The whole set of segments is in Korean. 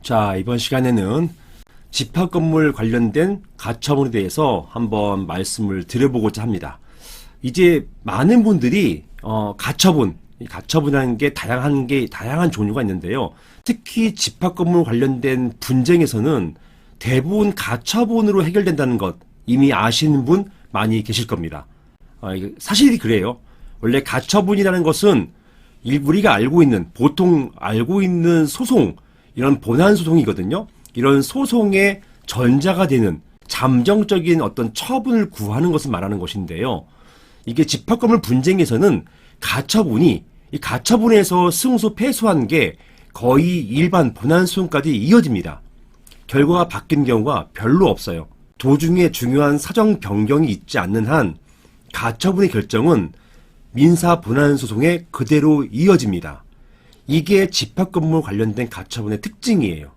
자, 이번 시간에는 집합건물 관련된 가처분에 대해서 한번 말씀을 드려보고자 합니다. 이제 많은 분들이 가처분이라는 게 다양한 종류가 있는데요. 특히 집합건물 관련된 분쟁에서는 대부분 가처분으로 해결된다는 것 이미 아시는 분 많이 계실 겁니다. 사실이 그래요. 원래 가처분이라는 것은 우리가 보통 알고 있는 소송, 이런 본안 소송이거든요. 이런 소송의 전자가 되는 잠정적인 어떤 처분을 구하는 것을 말하는 것인데요. 이게 집합건물 분쟁에서는 이 가처분에서 승소 패소한 게 거의 일반 본안 소송까지 이어집니다. 결과가 바뀐 경우가 별로 없어요. 도중에 중요한 사정 변경이 있지 않는 한 가처분의 결정은 민사 본안 소송에 그대로 이어집니다. 이게 집합건물 관련된 가처분의 특징이에요.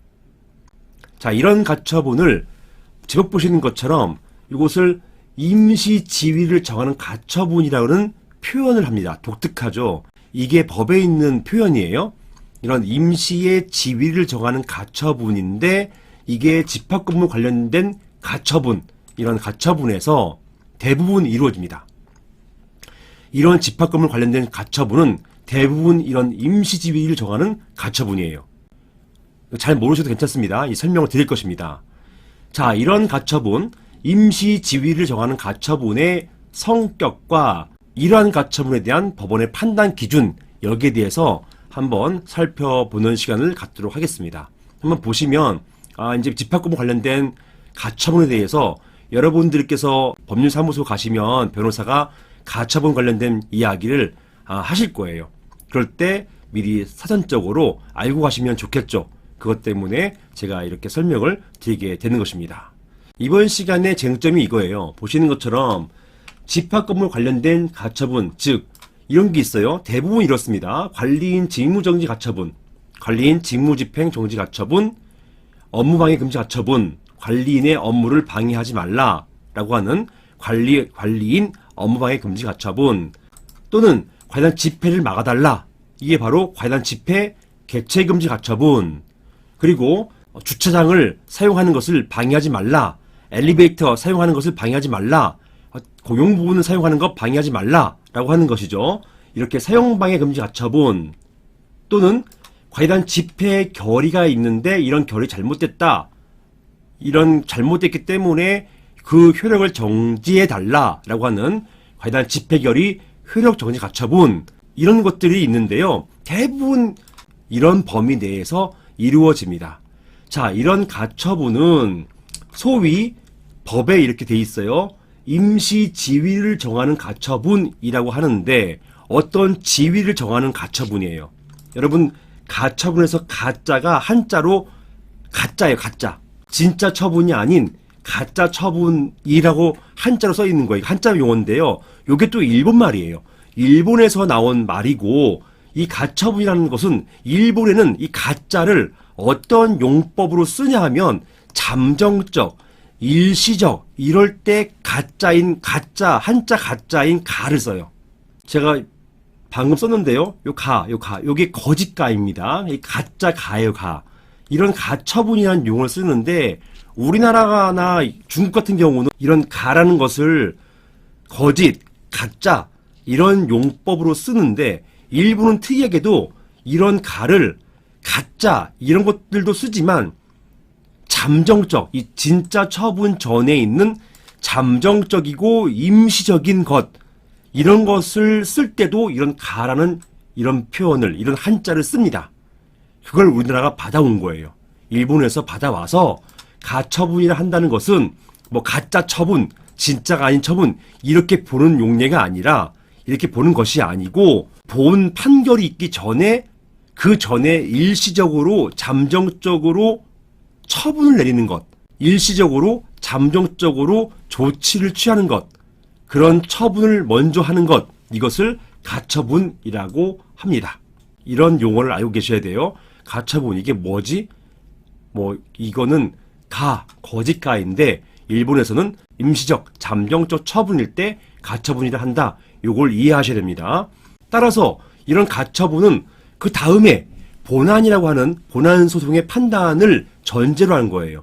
자, 이런 가처분을 제목 보시는 것처럼 이것을 임시 지위를 정하는 가처분이라는 표현을 합니다. 독특하죠. 이게 법에 있는 표현이에요. 이런 임시의 지위를 정하는 가처분인데 이게 집합건물 관련된 가처분, 이런 가처분에서 대부분 이루어집니다. 이런 집합건물 관련된 가처분은 대부분 이런 임시지위를 정하는 가처분이에요. 잘 모르셔도 괜찮습니다. 이 설명을 드릴 것입니다. 자, 이런 가처분, 임시지위를 정하는 가처분의 성격과 이러한 가처분에 대한 법원의 판단 기준, 여기에 대해서 한번 살펴보는 시간을 갖도록 하겠습니다. 한번 보시면 이제 집합건물 관련된 가처분에 대해서 여러분들께서 법률사무소 가시면 변호사가 가처분 관련된 이야기를 하실 거예요. 그럴 때 미리 사전적으로 알고 가시면 좋겠죠. 그것 때문에 제가 이렇게 설명을 드리게 되는 것입니다. 이번 시간의 쟁점이 이거예요. 보시는 것처럼 집합건물 관련된 가처분, 즉 이런 게 있어요. 대부분 이렇습니다. 관리인 직무정지 가처분, 관리인 직무집행 정지 가처분, 업무방해 금지 가처분, 관리인의 업무를 방해하지 말라라고 하는 관리인 업무방해 금지 가처분, 또는 과단 집회를 막아달라. 이게 바로 과단 집회 개최 금지 가처분. 그리고 주차장을 사용하는 것을 방해하지 말라. 엘리베이터 사용하는 것을 방해하지 말라. 공용 부분을 사용하는 것 방해하지 말라라고 하는 것이죠. 이렇게 사용방해 금지 가처분, 또는 과단 집회 결의가 있는데 이런 결의 잘못됐다. 이런 잘못됐기 때문에 그 효력을 정지해달라라고 하는 과단 집회 결의 효력 정지 가처분, 이런 것들이 있는데요. 대부분 이런 범위 내에서 이루어집니다. 자, 이런 가처분은 소위 법에 이렇게 돼 있어요. 임시 지위를 정하는 가처분이라고 하는데 어떤 지위를 정하는 가처분이에요. 여러분, 가처분에서 가짜가 한자로 가짜예요. 가짜. 진짜 처분이 아닌 가짜 처분이라고 한자로 써 있는 거예요. 한자 용어인데요. 요게 또 일본 말이에요. 일본에서 나온 말이고, 이 가처분이라는 것은 일본에는 이 가짜를 어떤 용법으로 쓰냐 하면 잠정적, 일시적, 이럴 때 한자 가짜인 가를 써요. 제가 방금 썼는데요. 요게 거짓가입니다. 이 가짜 가예요, 가. 이런 가처분이라는 용어를 쓰는데 우리나라나 중국 같은 경우는 이런 가라는 것을 거짓, 가짜 이런 용법으로 쓰는데 일본은 특이하게도 이런 가를 가짜 이런 것들도 쓰지만 잠정적, 이 진짜 처분 전에 있는 잠정적이고 임시적인 것, 이런 것을 쓸 때도 이런 가라는 이런 표현을, 이런 한자를 씁니다. 그걸 우리나라가 받아온 거예요. 일본에서 받아와서 가처분이라 한다는 것은 뭐 가짜 처분, 진짜가 아닌 처분 이렇게 보는 용례가 아니라, 이렇게 보는 것이 아니고 본 판결이 있기 전에 그 전에 일시적으로 잠정적으로 처분을 내리는 것, 일시적으로 잠정적으로 조치를 취하는 것, 그런 처분을 먼저 하는 것, 이것을 가처분이라고 합니다. 이런 용어를 알고 계셔야 돼요. 가처분, 이게 뭐지? 이거는 거짓가인데 일본에서는 임시적, 잠정적 처분일 때 가처분이라 한다. 요걸 이해하셔야 됩니다. 따라서 이런 가처분은 그 다음에 본안이라고 하는 본안 소송의 판단을 전제로 하는 거예요.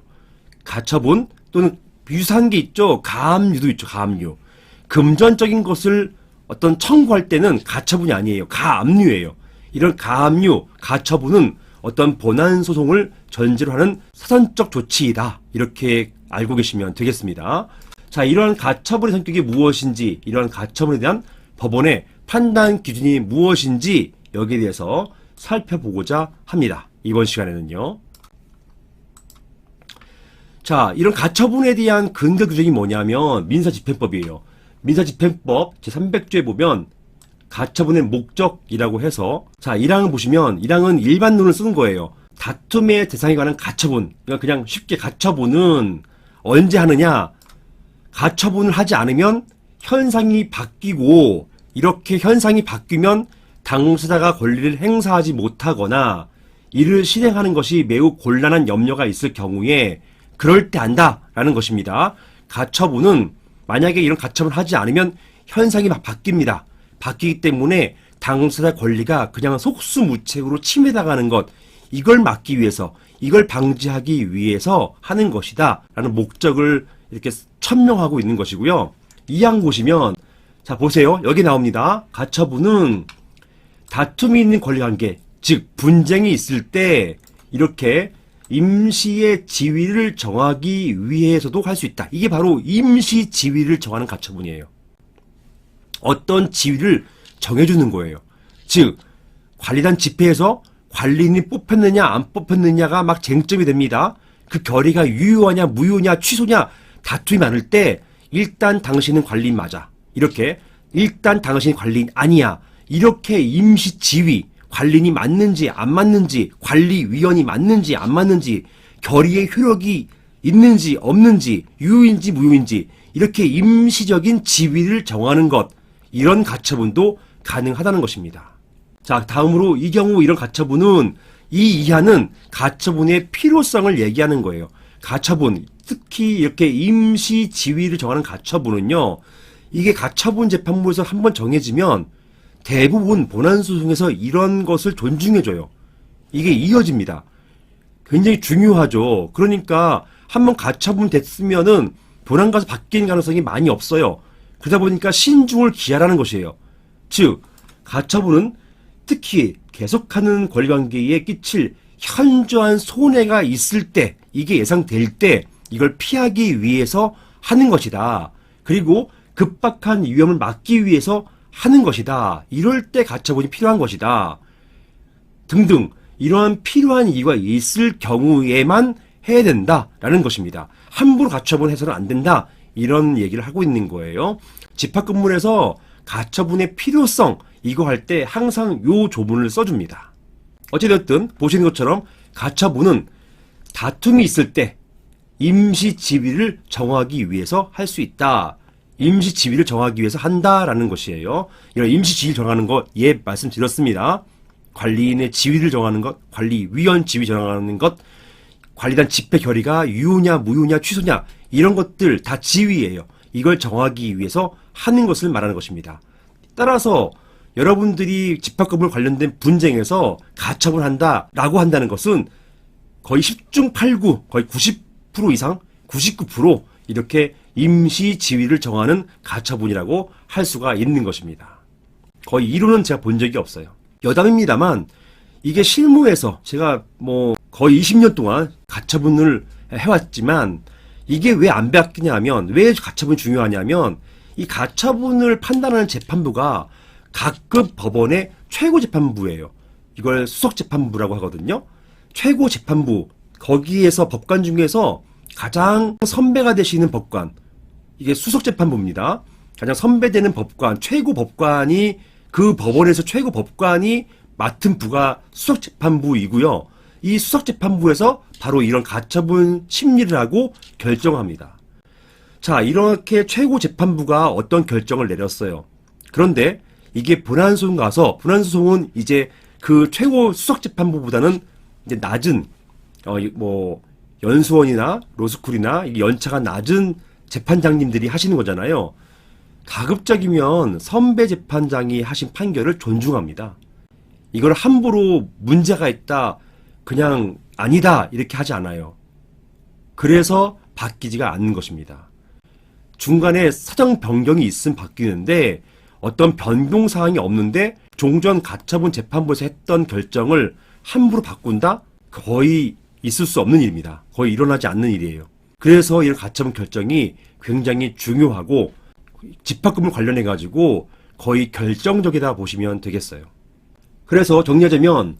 가처분 또는 유사한 게 있죠. 가압류도 있죠. 가압류. 금전적인 것을 어떤 청구할 때는 가처분이 아니에요. 가압류예요. 이런 가압류, 가처분은 어떤 본안 소송을 전제로 하는 사전적 조치이다. 이렇게 알고 계시면 되겠습니다. 자, 이러한 가처분의 성격이 무엇인지, 이러한 가처분에 대한 법원의 판단 기준이 무엇인지 여기에 대해서 살펴보고자 합니다. 이번 시간에는요. 자, 이런 가처분에 대한 근거 규정이 뭐냐면 민사집행법이에요. 민사집행법 제300조에 보면 가처분의 목적이라고 해서, 자, 1항을 보시면 1항은 일반론을 쓰는 거예요. 다툼의 대상에 관한 가처분. 그러니까 그냥 쉽게 가처분은 언제 하느냐? 가처분을 하지 않으면 현상이 바뀌고, 이렇게 현상이 바뀌면 당사자가 권리를 행사하지 못하거나 이를 실행하는 것이 매우 곤란한 염려가 있을 경우에 그럴 때 한다라는 것입니다. 가처분은 만약에 이런 가처분을 하지 않으면 현상이 막 바뀝니다. 바뀌기 때문에 당사자 권리가 그냥 속수무책으로 침해당하는 것, 이걸 막기 위해서, 이걸 방지하기 위해서 하는 것이다 라는 목적을 이렇게 천명하고 있는 것이고요. 이 항 보시면, 자 보세요. 여기 나옵니다. 가처분은 다툼이 있는 권리관계, 즉 분쟁이 있을 때 이렇게 임시의 지위를 정하기 위해서도 할 수 있다. 이게 바로 임시 지위를 정하는 가처분이에요. 어떤 지위를 정해주는 거예요. 즉 관리단 집회에서 관리인이 뽑혔느냐 안 뽑혔느냐가 막 쟁점이 됩니다. 그 결의가 유효하냐 무효냐 취소냐 다툼이 많을 때 일단 당신은 관리인 맞아. 이렇게 일단 당신이 관리인 아니야. 이렇게 임시 지위, 관리인이 맞는지 안 맞는지, 관리위원이 맞는지 안 맞는지, 결의의 효력이 있는지 없는지, 유효인지 무효인지 이렇게 임시적인 지위를 정하는 것, 이런 가처분도 가능하다는 것입니다. 자, 다음으로 이 경우 이런 가처분은 이 이하는 가처분의 필요성을 얘기하는 거예요. 가처분, 특히 이렇게 임시 지위를 정하는 가처분은요, 이게 가처분 재판부에서 한번 정해지면 대부분 본안소송에서 이런 것을 존중해줘요. 이게 이어집니다. 굉장히 중요하죠. 그러니까 한번 가처분 됐으면은 본안 가서 바뀌는 가능성이 많이 없어요. 그러다 보니까 신중을 기하라는 것이에요. 즉 가처분은 특히 계속하는 권리관계에 끼칠 현저한 손해가 있을 때, 이게 예상될 때 이걸 피하기 위해서 하는 것이다. 그리고 급박한 위험을 막기 위해서 하는 것이다. 이럴 때 가처분이 필요한 것이다. 등등 이러한 필요한 이유가 있을 경우에만 해야 된다라는 것입니다. 함부로 가처분해서는 안 된다. 이런 얘기를 하고 있는 거예요. 집합금문에서 가처분의 필요성 이거 할 때 항상 요 조문을 써줍니다. 어찌됐든 보시는 것처럼 가처분은 다툼이 있을 때 임시 지위를 정하기 위해서 할 수 있다. 임시 지위를 정하기 위해서 한다라는 것이에요. 이런 임시 지위를 정하는 것, 예, 말씀드렸습니다. 관리인의 지위를 정하는 것, 관리위원 지위 정하는 것, 관리단 집회 결의가 유효냐, 무효냐, 취소냐, 이런 것들 다 지위예요. 이걸 정하기 위해서 하는 것을 말하는 것입니다. 따라서 여러분들이 집합건물 관련된 분쟁에서 가처분을 한다라고 한다는 것은 거의 10중 8구, 거의 90% 이상, 99% 이렇게 임시 지위를 정하는 가처분이라고 할 수가 있는 것입니다. 거의 이론은 제가 본 적이 없어요. 여담입니다만 이게 실무에서 제가 뭐 거의 20년 동안 가처분을 해왔지만 이게 왜 안 바뀌냐 하면, 왜 가처분이 중요하냐면 이 가처분을 판단하는 재판부가 각급 법원의 최고재판부예요. 이걸 수석재판부라고 하거든요. 최고재판부, 거기에서 법관 중에서 가장 선배가 되시는 법관, 이게 수석재판부입니다. 가장 선배되는 법관, 최고 법관이, 그 법원에서 최고 법관이 맡은 부가 수석재판부이고요. 이 수석재판부에서 바로 이런 가처분 심리를 하고 결정합니다. 자, 이렇게 최고재판부가 어떤 결정을 내렸어요. 그런데 이게 본안소송 가서, 본안소송은 이제 그 최고 수석재판부보다는 이제 낮은, 연수원이나 로스쿨이나 연차가 낮은 재판장님들이 하시는 거잖아요. 가급적이면 선배 재판장이 하신 판결을 존중합니다. 이걸 함부로 문제가 있다, 그냥 아니다 이렇게 하지 않아요. 그래서 바뀌지가 않는 것입니다. 중간에 사정 변경이 있으면 바뀌는데 어떤 변동 사항이 없는데 종전 가처분 재판부에서 했던 결정을 함부로 바꾼다? 거의 있을 수 없는 일입니다. 거의 일어나지 않는 일이에요. 그래서 이런 가처분 결정이 굉장히 중요하고 집합금을 관련해 가지고 거의 결정적이다 보시면 되겠어요. 그래서 정리하자면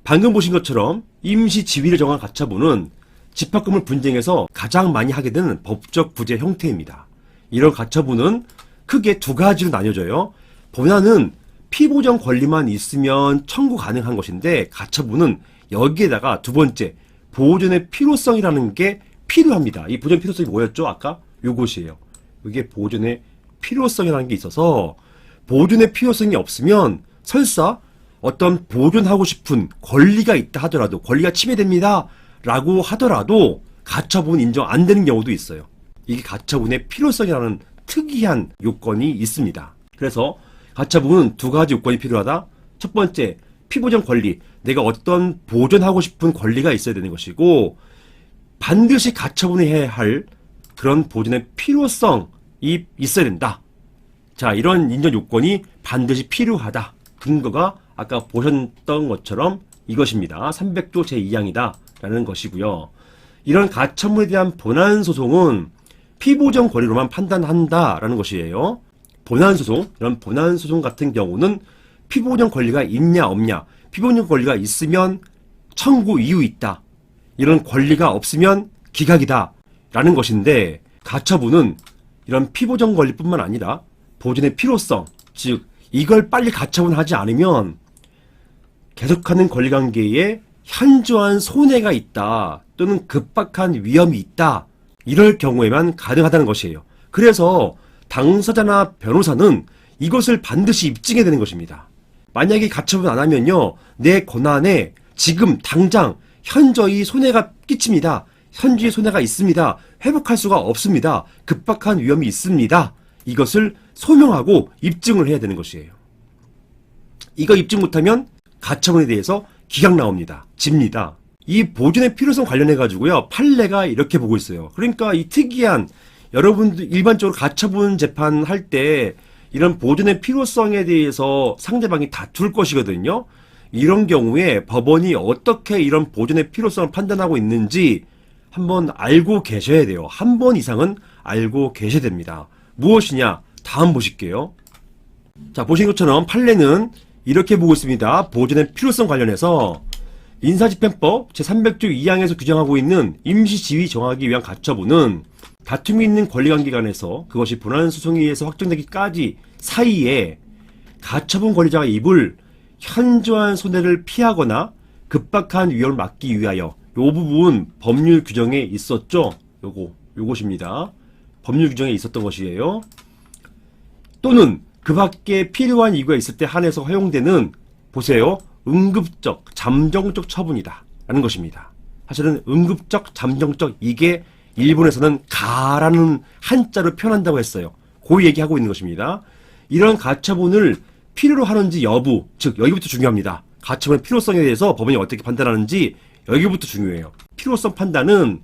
방금 보신 것처럼 임시 지위를 정한 가처분은 집합금을 분쟁에서 가장 많이 하게 되는 법적 부재 형태입니다. 이런 가처분은 크게 두 가지로 나뉘어져요. 본안은 피보정 권리만 있으면 청구 가능한 것인데 가처분은 여기에다가 두 번째 보존의 필요성이라는 게 필요합니다. 이 보존 필요성이 뭐였죠? 아까 요것이에요. 이게 보존의 필요성이라는 게 있어서 보존의 필요성이 없으면 설사 어떤 보존하고 싶은 권리가 있다 하더라도 권리가 침해됩니다 라고 하더라도 가처분 인정 안 되는 경우도 있어요. 이게 가처분의 필요성이라는 특이한 요건이 있습니다. 그래서 가처분은 두 가지 요건이 필요하다. 첫 번째, 피보전 권리. 내가 어떤 보존하고 싶은 권리가 있어야 되는 것이고 반드시 가처분해야 할 그런 보존의 필요성이 있어야 된다. 자, 이런 인정 요건이 반드시 필요하다. 근거가 아까 보셨던 것처럼 이것입니다. 300조 제2항이다 라는 것이고요. 이런 가처분에 대한 본안소송은 피보전 권리로만 판단한다라는 것이에요. 본안소송, 이런 본안소송 같은 경우는 피보전 권리가 있냐 없냐, 피보전 권리가 있으면 청구 이유 있다, 이런 권리가 없으면 기각이다 라는 것인데 가처분은 이런 피보전 권리뿐만 아니라 보존의 필요성, 즉 이걸 빨리 가처분하지 않으면 계속하는 권리관계에 현저한 손해가 있다 또는 급박한 위험이 있다, 이럴 경우에만 가능하다는 것이에요. 그래서 당사자나 변호사는 이것을 반드시 입증해야 되는 것입니다. 만약에 가처분 안 하면요, 내 권한에 지금 당장 현저히 손해가 끼칩니다. 현저히 손해가 있습니다. 회복할 수가 없습니다. 급박한 위험이 있습니다. 이것을 소명하고 입증을 해야 되는 것이에요. 이거 입증 못하면 가처분에 대해서 기각 나옵니다. 집니다. 이 보존의 필요성 관련해 가지고요, 판례가 이렇게 보고 있어요. 그러니까 이 특이한, 여러분들 일반적으로 가처분 재판 할 때 이런 보존의 필요성에 대해서 상대방이 다툴 것이거든요. 이런 경우에 법원이 어떻게 이런 보존의 필요성을 판단하고 있는지 한번 알고 계셔야 돼요. 한 번 이상은 알고 계셔야 됩니다. 무엇이냐? 다음 보실게요. 자, 보신 것처럼 판례는 이렇게 보고 있습니다. 보존의 필요성 관련해서 인사집행법 제300조 2항에서 규정하고 있는 임시지위 정하기 위한 가처분은 다툼이 있는 권리관계 간에서 그것이 본안소송에 의해서 확정되기까지 사이에 가처분 권리자가 입을 현저한 손해를 피하거나 급박한 위험을 막기 위하여, 요 부분 법률 규정에 있었죠. 요것입니다. 법률 규정에 있었던 것이에요. 또는 그 밖에 필요한 이유가 있을 때 한해서 허용되는, 보세요, 응급적, 잠정적 처분이다 라는 것입니다. 사실은 응급적, 잠정적, 이게 일본에서는 가라는 한자로 표현한다고 했어요. 그 얘기하고 있는 것입니다. 이런 가처분을 필요로 하는지 여부, 즉 여기부터 중요합니다. 가처분의 필요성에 대해서 법원이 어떻게 판단하는지 여기부터 중요해요. 필요성 판단은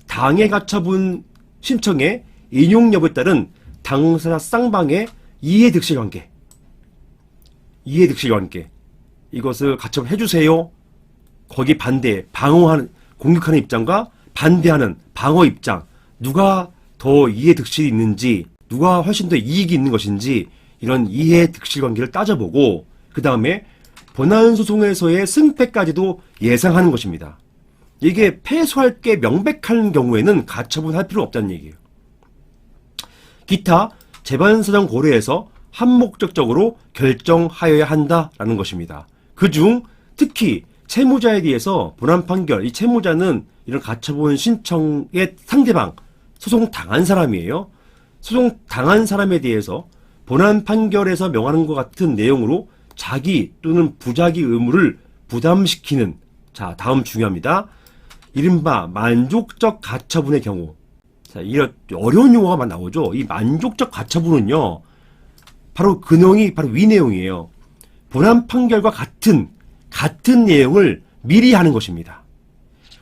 당해 가처분 신청의 인용 여부에 따른 당사자 쌍방의 이해득실관계, 이것을 가처분 해주세요, 거기 반대, 방어하는, 공격하는 입장과 반대하는 방어 입장, 누가 더 이해득실이 있는지, 누가 훨씬 더 이익이 있는 것인지, 이런 이해득실관계를 따져보고 그 다음에 본안소송에서의 승패까지도 예상하는 것입니다. 이게 패소할 게 명백한 경우에는 가처분할 필요 없다는 얘기예요. 기타 재반사정 고려해서 한목적적으로 결정하여야 한다라는 것입니다. 그중 특히 채무자에 대해서 본안 판결, 이 채무자는 이런 가처분 신청의 상대방, 소송 당한 사람이에요. 소송 당한 사람에 대해서 본안 판결에서 명하는 것 같은 내용으로 자기 또는 부자기 의무를 부담시키는, 자, 다음 중요합니다. 이른바 만족적 가처분의 경우. 자, 이런 어려운 용어가 나오죠. 이 만족적 가처분은요, 바로 그 내용이 바로 위 내용이에요. 본안 판결과 같은 같은 내용을 미리 하는 것입니다.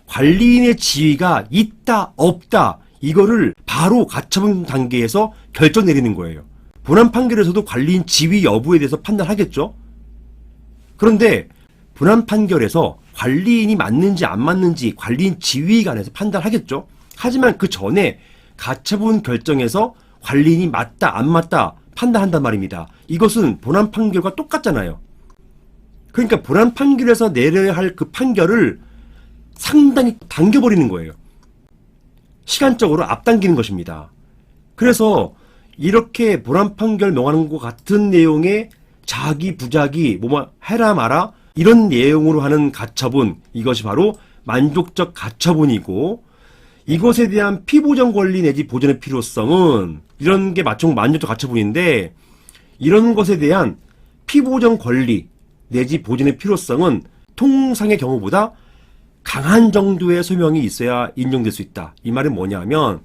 관리인의 지위가 있다, 없다, 이거를 바로 가처분 단계에서 결정 내리는 거예요. 본안 판결에서도 관리인 지위 여부에 대해서 판단하겠죠? 그런데 본안 판결에서 관리인이 맞는지 안 맞는지 관리인 지위에 관해서 판단하겠죠? 하지만 그 전에 가처분 결정에서 관리인이 맞다, 안 맞다 판단한단 말입니다. 이것은 본안 판결과 똑같잖아요. 그러니까 본안 판결에서 내려야 할 그 판결을 상당히 당겨버리는 거예요. 시간적으로 앞당기는 것입니다. 그래서 이렇게 본안 판결 명하는 것 같은 내용의 자기, 부자기, 뭐뭐 해라 마라 이런 내용으로 하는 가처분, 이것이 바로 만족적 가처분이고, 이것에 대한 피보전 권리 내지 보전의 필요성은 이런 게 만족적 가처분인데, 이런 것에 대한 피보전 권리 내지 보전의 필요성은 통상의 경우보다 강한 정도의 소명이 있어야 인정될 수 있다. 이 말은 뭐냐면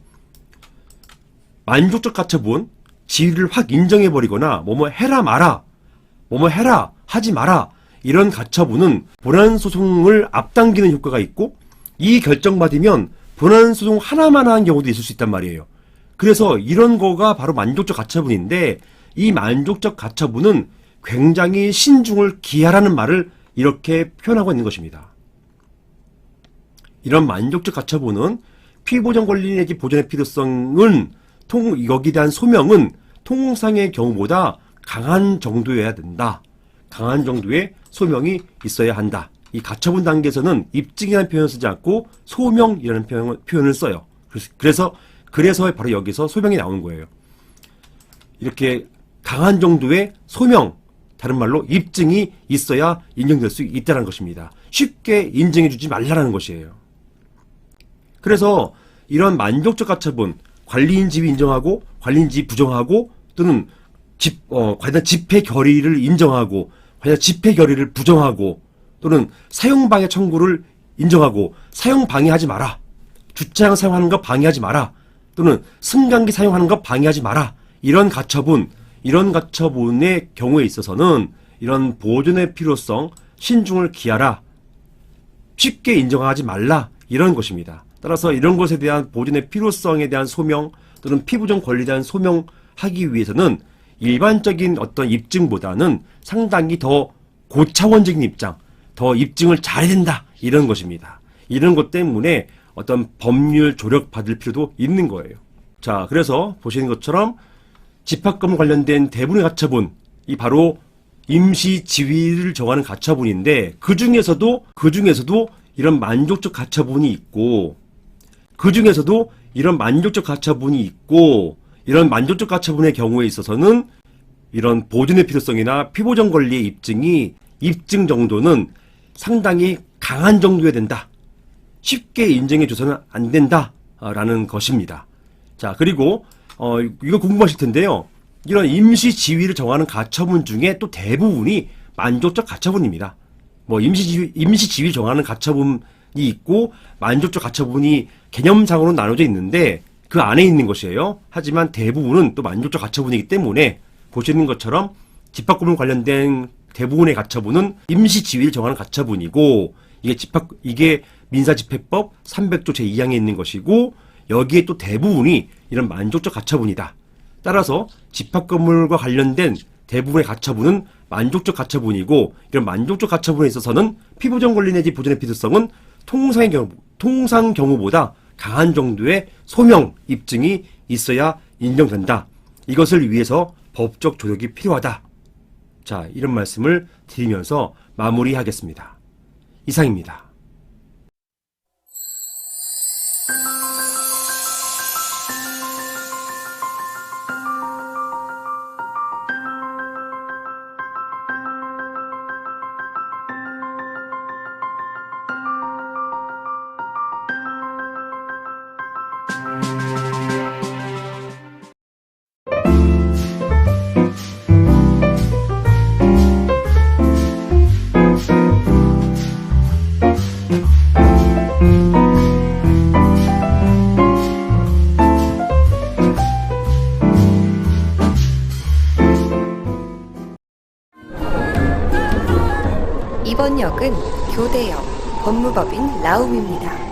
만족적 가처분, 지위를 확 인정해버리거나 뭐뭐 해라 마라, 뭐뭐 해라 하지 마라, 이런 가처분은 본안소송을 앞당기는 효과가 있고, 이 결정받으면 본안소송 하나만 하는 경우도 있을 수 있단 말이에요. 그래서 이런 거가 바로 만족적 가처분인데, 이 만족적 가처분은 굉장히 신중을 기하라는 말을 이렇게 표현하고 있는 것입니다. 이런 만족적 가처분은 피보전 권리 내지 보전의 필요성은 여기에 대한 소명은 통상의 경우보다 강한 정도여야 된다. 강한 정도의 소명이 있어야 한다. 이 가처분 단계에서는 입증이라는 표현을 쓰지 않고 소명이라는 표현을 써요. 그래서 바로 여기서 소명이 나오는 거예요. 이렇게 강한 정도의 소명, 다른 말로 입증이 있어야 인정될 수 있다는 것입니다. 쉽게 인정해주지 말라는 것이에요. 그래서 이런 만족적 가처분, 관리인 지위 인정하고 관리인 지위 부정하고, 또는 관련 집회 결의를 인정하고 관련 집회 결의를 부정하고, 또는 사용방해 청구를 인정하고 사용 방해하지 마라, 주차장 사용하는 거 방해하지 마라, 또는 승강기 사용하는 거 방해하지 마라, 이런 가처분의 경우에 있어서는 이런 보존의 필요성, 신중을 기하라, 쉽게 인정하지 말라, 이런 것입니다. 따라서 이런 것에 대한 보존의 필요성에 대한 소명, 또는 피부정 권리에 대한 소명하기 위해서는 일반적인 어떤 입증보다는 상당히 더 고차원적인 입장, 더 입증을 잘해야 된다, 이런 것입니다. 이런 것 때문에 어떤 법률 조력받을 필요도 있는 거예요. 자, 그래서 보시는 것처럼 집합건물 관련된 대부분의 가처분, 이 바로 임시 지위를 정하는 가처분인데, 그 중에서도 이런 만족적 가처분이 있고, 이런 만족적 가처분의 경우에 있어서는 이런 보존의 필요성이나 피보전 권리의 입증 정도는 상당히 강한 정도여야 된다. 쉽게 인정해줘서는 안 된다라는 것입니다. 자, 그리고 이거 궁금하실 텐데요. 이런 임시 지위를 정하는 가처분 중에 또 대부분이 만족적 가처분입니다. 임시 지위 정하는 가처분이 있고 만족적 가처분이 개념상으로 나눠져 있는데 그 안에 있는 것이에요. 하지만 대부분은 또 만족적 가처분이기 때문에 보시는 것처럼 집합건물 관련된 대부분의 가처분은 임시 지위를 정하는 가처분이고, 이게 민사집행법 300조 제2항에 있는 것이고, 여기에 또 대부분이 이런 만족적 가처분이다. 따라서 집합건물과 관련된 대부분의 가처분은 만족적 가처분이고, 이런 만족적 가처분에 있어서는 피보전 권리 내지 보전의 필요성은 통상 경우보다 강한 정도의 소명, 입증이 있어야 인정된다. 이것을 위해서 법적 조력이 필요하다. 자, 이런 말씀을 드리면서 마무리하겠습니다. 이상입니다. 법은 교대역, 법무법인 라움입니다.